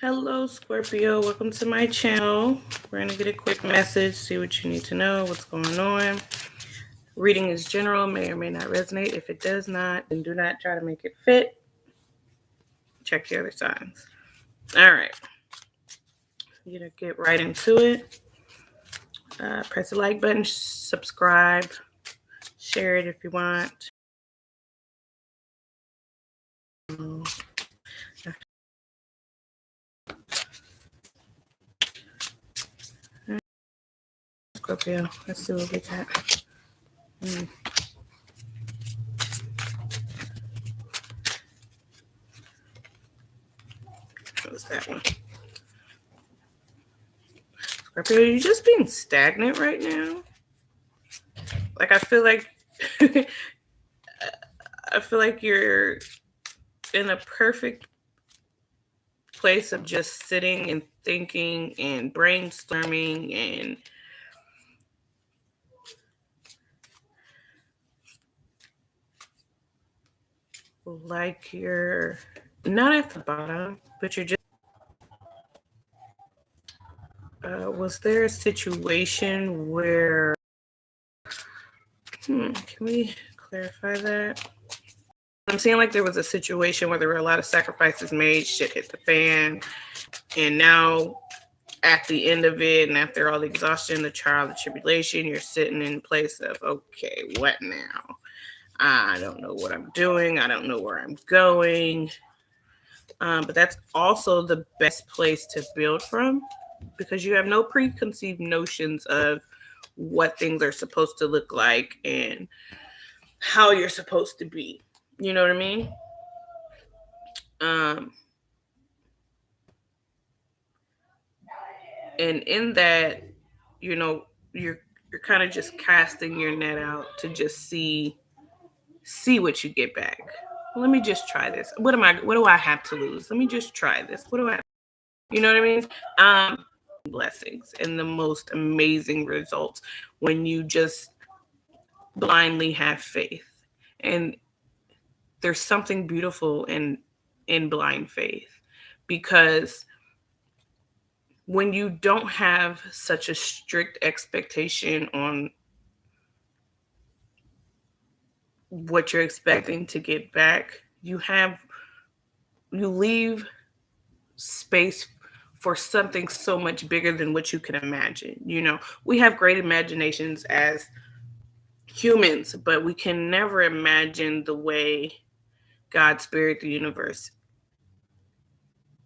Hello, Scorpio. Welcome to my channel. We're going to get a quick message, see what you need to know, what's going on. Reading is general, may or may not resonate. If it does not, then do not try to make it fit. Check the other signs. All right. You're going to get right into it. Press the like button, subscribe, share it if you want. Scorpio, let's see what we got. What was that one? Scorpio, you're just being stagnant right now. Like, I feel like you're in a perfect place of just sitting and thinking and brainstorming and like you're not at the bottom, but you're just was there a situation where can we clarify that? I'm seeing like there was a situation where there were a lot of sacrifices made, shit hit the fan, and now at the end of it and after all the exhaustion, the trial, the tribulation, you're sitting in place of, okay, what now? I don't know what I'm doing. I don't know where I'm going. But that's also the best place to build from because you have no preconceived notions of what things are supposed to look like and how you're supposed to be. You know what I mean? And in that, you're kind of just casting your net out to just see what you get back. Let me just try this. What do I have to lose? Let me just try this. What do I, you know what I mean? Blessings and the most amazing results when you just blindly have faith. And there's something beautiful in blind faith because when you don't have such a strict expectation on what you're expecting to get back, you leave space for something so much bigger than what you can imagine. We have great imaginations as humans, but we can never imagine the way God, Spirit, the universe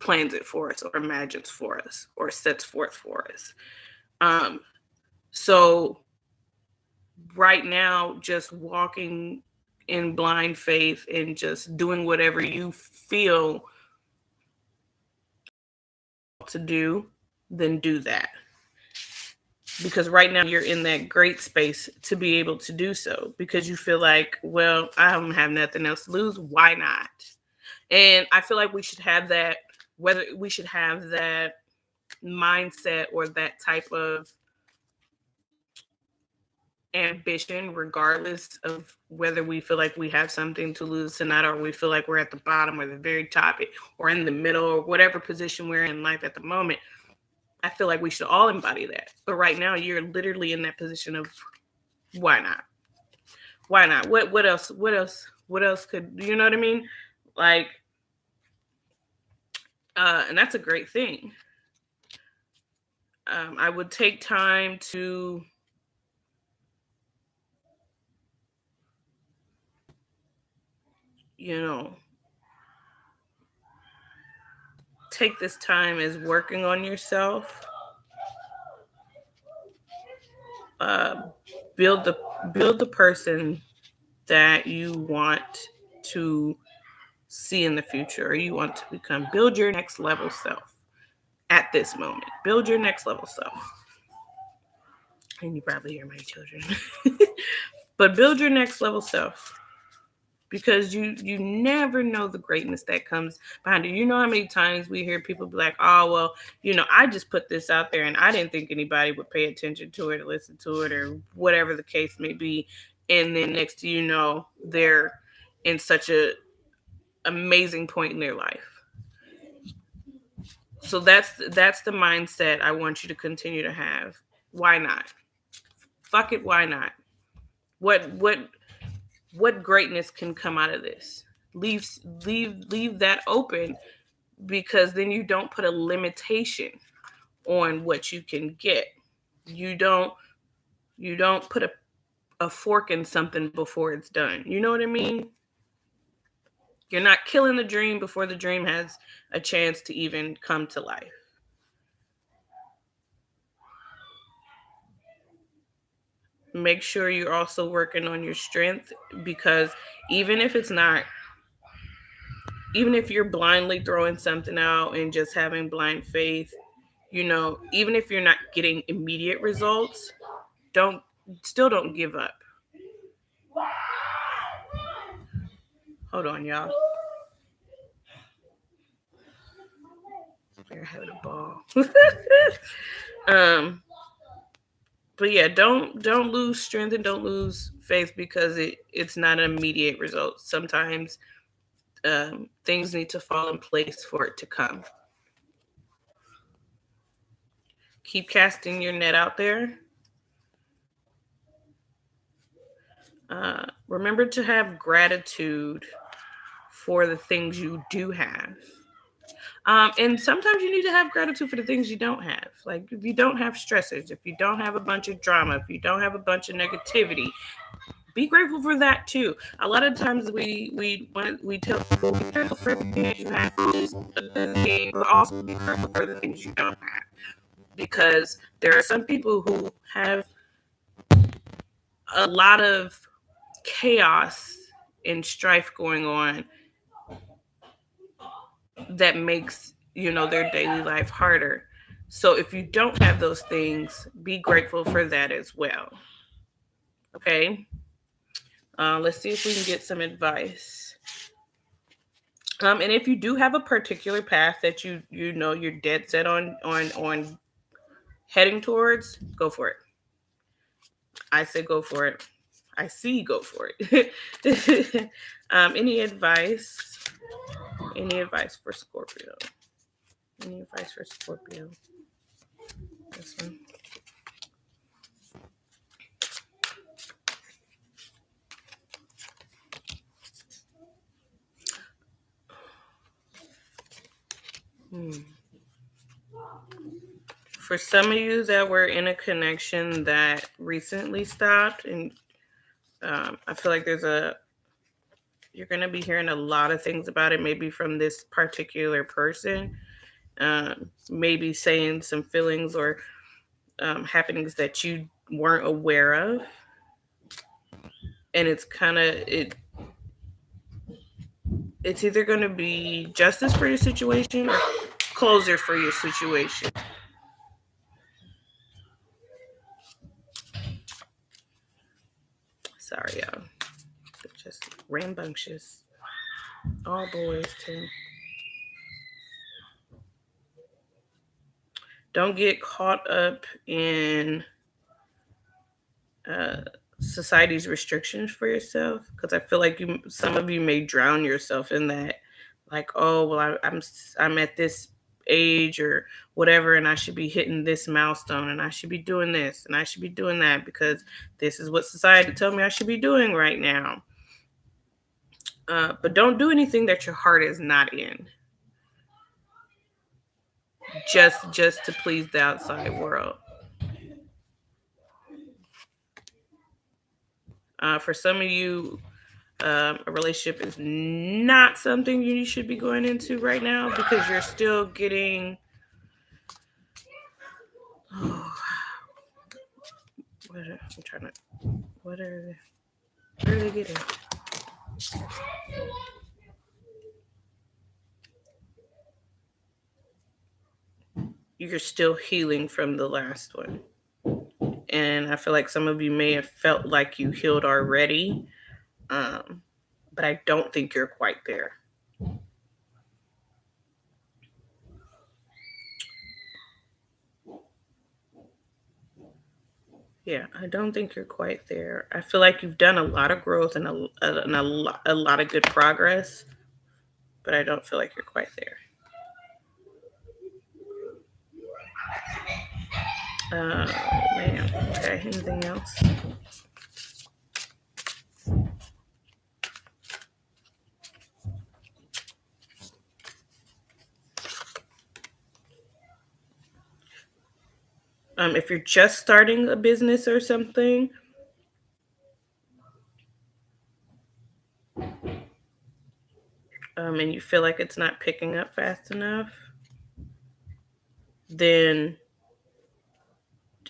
plans it for us or imagines for us or sets forth for us. So right now, just walking in blind faith and just doing whatever you feel to do, then do that. Because right now you're in that great space to be able to do so because you feel like, well, I don't have nothing else to lose. Why not? And I feel like we should have that, whether we should have that mindset or that type of ambition, regardless of whether we feel like we have something to lose tonight or we feel like we're at the bottom or the very top or in the middle or whatever position we're in life at the moment. I feel like we should all embody that. But right now you're literally in that position of why not? Why not? What else could, you know what I mean? Like, and that's a great thing. I would take time to take this time as working on yourself. Build the person that you want to see in the future or you want to become. Build your next level self at this moment. Build your next level self. And you probably hear my children. But build your next level self. Because you never know the greatness that comes behind it. You know how many times we hear people be like, oh, well, I just put this out there and I didn't think anybody would pay attention to it or listen to it or whatever the case may be. And then next to they're in such a amazing point in their life. So that's the mindset I want you to continue to have. Why not? Fuck it, why not? What greatness can come out of this? Leave that open, because then you don't put a limitation on what you can get. You don't put a fork in something before it's done. You know what I mean? You're not killing the dream before the dream has a chance to even come to life. Make sure you're also working on your strength, because even if it's not, even if you're blindly throwing something out and just having blind faith, even if you're not getting immediate results, don't give up. Hold on, y'all. They're having a ball. But yeah, don't lose strength and don't lose faith, because it's not an immediate result. Sometimes things need to fall in place for it to come. Keep casting your net out there. Remember to have gratitude for the things you do have. And sometimes you need to have gratitude for the things you don't have. Like if you don't have stressors, if you don't have a bunch of drama, if you don't have a bunch of negativity, be grateful for that too. A lot of times we tell people be grateful for the things you have, but also be grateful for the things you don't have. Because there are some people who have a lot of chaos and strife going on that makes their daily life harder. So if you don't have those things, be grateful for that as well. Okay. Let's see if we can get some advice. And if you do have a particular path that you're dead set on heading towards, go for it. I say go for it. I see go for it. Any advice? Any advice for Scorpio? Any advice for Scorpio? This one. For some of you that were in a connection that recently stopped, and I feel like you're going to be hearing a lot of things about it, maybe from this particular person, maybe saying some feelings or happenings that you weren't aware of. And it's kind of, it's either going to be justice for your situation or closure for your situation. Sorry, y'all. They're just rambunctious. All boys, too. Don't get caught up in society's restrictions for yourself, because I feel like some of you may drown yourself in that. Like, oh, well, I'm at this age or whatever, and I should be hitting this milestone, and I should be doing this, and I should be doing that, because this is what society told me I should be doing right now. But don't do anything that your heart is not in, just to please the outside world. For some of you, a relationship is not something you should be going into right now, because you're still getting. Oh, where are they getting? You're still healing from the last one. And I feel like some of you may have felt like you healed already, but I don't think you're quite there. Yeah, I don't think you're quite there. I feel like you've done a lot of growth and a lot of good progress, but I don't feel like you're quite there. Oh, man. Okay, anything else? If you're just starting a business or something, and you feel like it's not picking up fast enough, then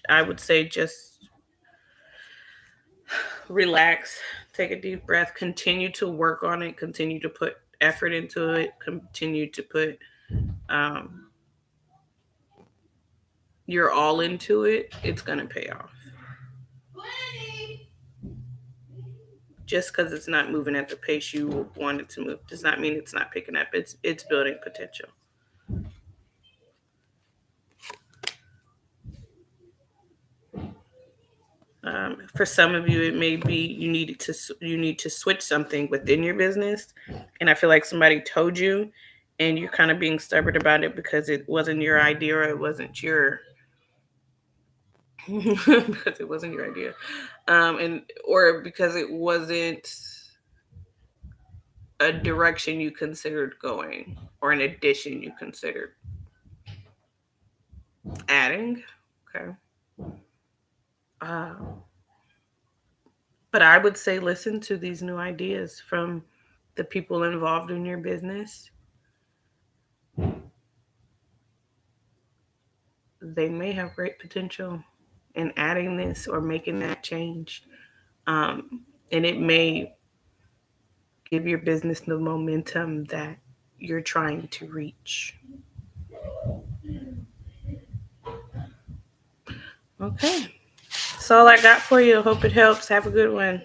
I would say just relax, take a deep breath, continue to work on it, continue to put effort into it, continue to put your all into it. It's going to pay off. Just because it's not moving at the pace you want it to move does not mean it's not picking up. It's building potential. For some of you, it may be you need to switch something within your business, and I feel like somebody told you, and you're kind of being stubborn about it because it wasn't your idea or it wasn't your because it wasn't your idea, and or because it wasn't a direction you considered going or an addition you considered adding. Okay. Uh, but I would say listen to these new ideas from the people involved in your business. They may have great potential in adding this or making that change. And it may give your business the momentum that you're trying to reach. Okay. That's all I got for you. Hope it helps. Have a good one.